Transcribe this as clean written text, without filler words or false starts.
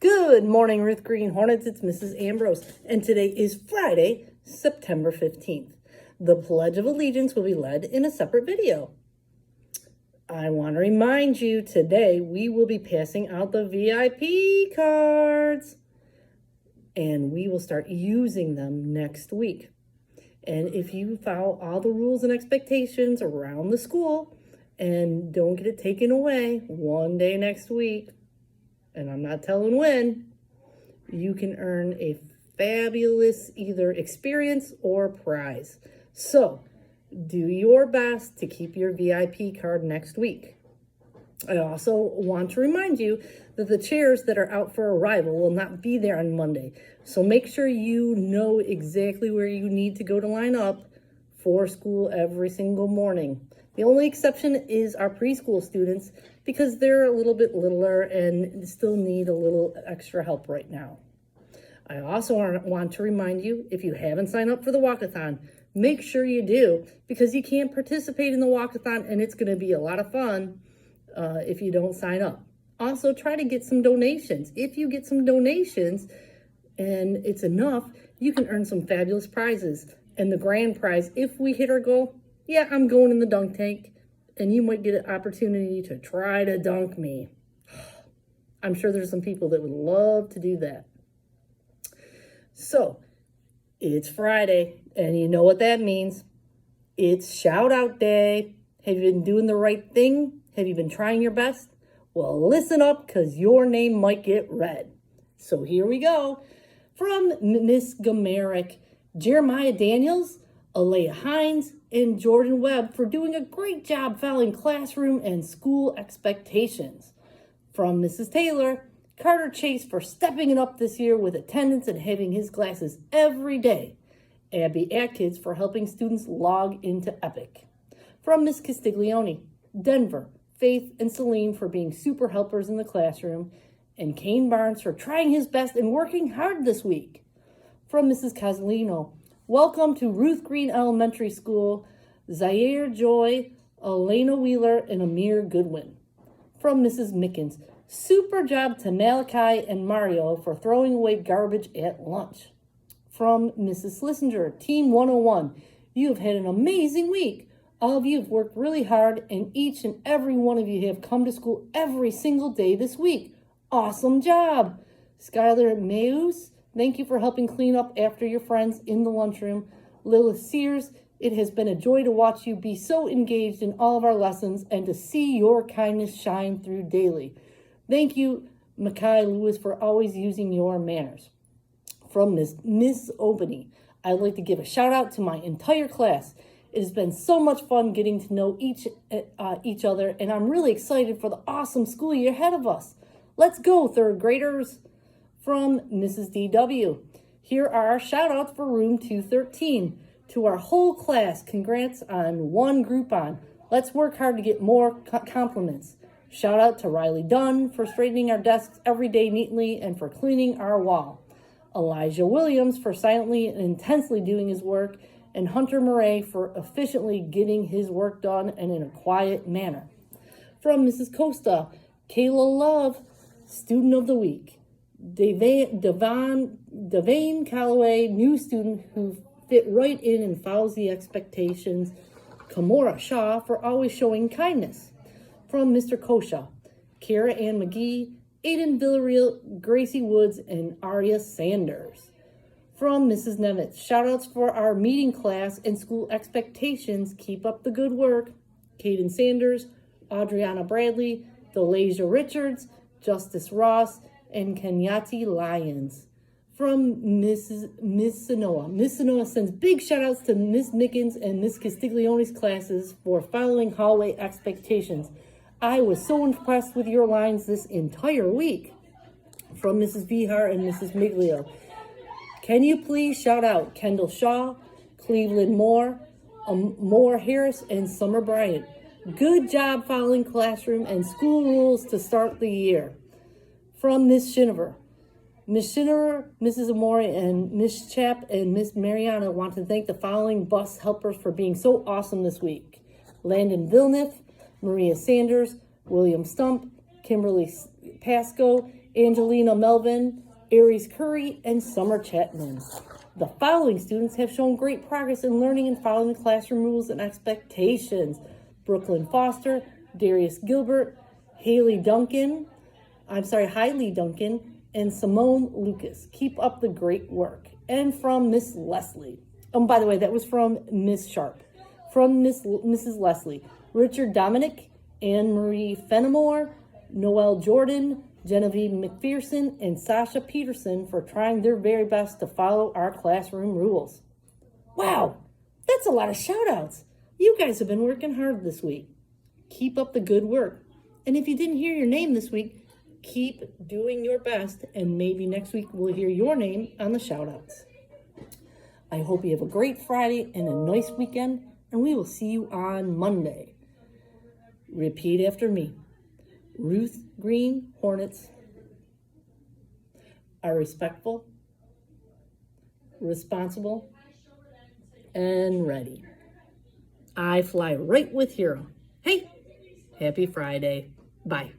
Good morning, Ruth Green Hornets. It's Mrs. Ambrose, and today is Friday, September 15th. The Pledge of Allegiance will be led in a separate video. I want to remind you, today we will be passing out the VIP cards, and we will start using them next week. And if you follow all the rules and expectations around the school and don't get it taken away one day next week, and I'm not telling when, you can earn a fabulous either experience or prize. So do your best to keep your VIP card next week. I also want to remind you that the chairs that are out for arrival will not be there on Monday. So make sure you know exactly where you need to go to line up for school every single morning. The only exception is our preschool students because they're a little bit littler and still need a little extra help right now. I also want to remind you, if you haven't signed up for the walkathon, make sure you do, because you can't participate in the walkathon and it's going to be a lot of fun if you don't sign up. Also, try to get some donations. If you get some donations and it's enough, you can earn some fabulous prizes. And the grand prize, if we hit our goal, yeah, I'm going in the dunk tank, and you might get an opportunity to try to dunk me. I'm sure there's some people that would love to do that. So, it's Friday, and you know what that means. It's shout out day. Have you been doing the right thing? Have you been trying your best? Well, listen up, because your name might get read. So here we go. From Miss Gamerick, Jeremiah Daniels, Alea Hines, and Jordan Webb for doing a great job following classroom and school expectations. From Mrs. Taylor, Carter Chase for stepping it up this year with attendance and having his classes every day. Abby Atkins for helping students log into Epic. From Miss Castiglione, Denver, Faith and Celine for being super helpers in the classroom, and Kane Barnes for trying his best and working hard this week. From Mrs. Casalino, welcome to Ruth Green Elementary School, Zaire Joy, Elena Wheeler, and Amir Goodwin. From Mrs. Mickens, super job to Malachi and Mario for throwing away garbage at lunch. From Mrs. Schlesinger, Team 101, you have had an amazing week. All of you have worked really hard, and each and every one of you have come to school every single day this week. Awesome job. Skylar Meus, thank you for helping clean up after your friends in the lunchroom. Lilith Sears, it has been a joy to watch you be so engaged in all of our lessons and to see your kindness shine through daily. Thank you, Makai Lewis, for always using your manners. From Miss Obany, I'd like to give a shout out to my entire class. It has been so much fun getting to know each other, and I'm really excited for the awesome school year ahead of us. Let's go, third graders. From Mrs. DW, here are our shout outs for room 213. To our whole class, congrats on one Groupon. Let's work hard to get more compliments. Shout out to Riley Dunn for straightening our desks every day neatly and for cleaning our wall. Elijah Williams for silently and intensely doing his work, and Hunter Murray for efficiently getting his work done and in a quiet manner. From Mrs. Costa, Kayla Love, Student of the Week. Devane Calloway, new student who fit right in and follows the expectations. Kamora Shaw for always showing kindness. From Mr. Kosha, Kara Ann McGee, Aiden Villarreal, Gracie Woods, and Aria Sanders. From Mrs. Nemitz, shoutouts for our meeting class and school expectations. Keep up the good work. Caden Sanders, Adriana Bradley, Delasia Richards, Justice Ross, and Kenyati Lyons. From Miss Sanoa. Miss Sanoa sends big shout-outs to Miss Mickens and Miss Castiglione's classes for following hallway expectations. I was so impressed with your lines this entire week. From Mrs. Vihar and Mrs. Miglio. Can you please shout out Kendall Shaw, Cleveland Moore, Moore Harris, and Summer Bryant. Good job following classroom and school rules to start the year. From Miss Shinover. Miss Shinover, Mrs. Amore, and Miss Chap and Miss Mariana want to thank the following bus helpers for being so awesome this week. Landon Vilniff, Maria Sanders, William Stump, Kimberly Pasco, Angelina Melvin, Aries Curry, and Summer Chapman. The following students have shown great progress in learning and following the classroom rules and expectations. Brooklyn Foster, Darius Gilbert, Hailey Duncan, and Simone Lucas. Keep up the great work. And from Miss Leslie. By the way, that was from Miss Sharp. From Mrs. Leslie, Richard Dominic, Anne Marie Fenimore, Noelle Jordan, Genevieve McPherson, and Sasha Peterson for trying their very best to follow our classroom rules. Wow, that's a lot of shout outs. You guys have been working hard this week. Keep up the good work. And if you didn't hear your name this week, keep doing your best, and maybe next week we'll hear your name on the shout outs. I hope you have a great Friday and a nice weekend, and we will see you on Monday. Repeat after me. Ruth Green Hornets are respectful, responsible, and ready. I fly right with Hero. Hey, happy Friday. Bye.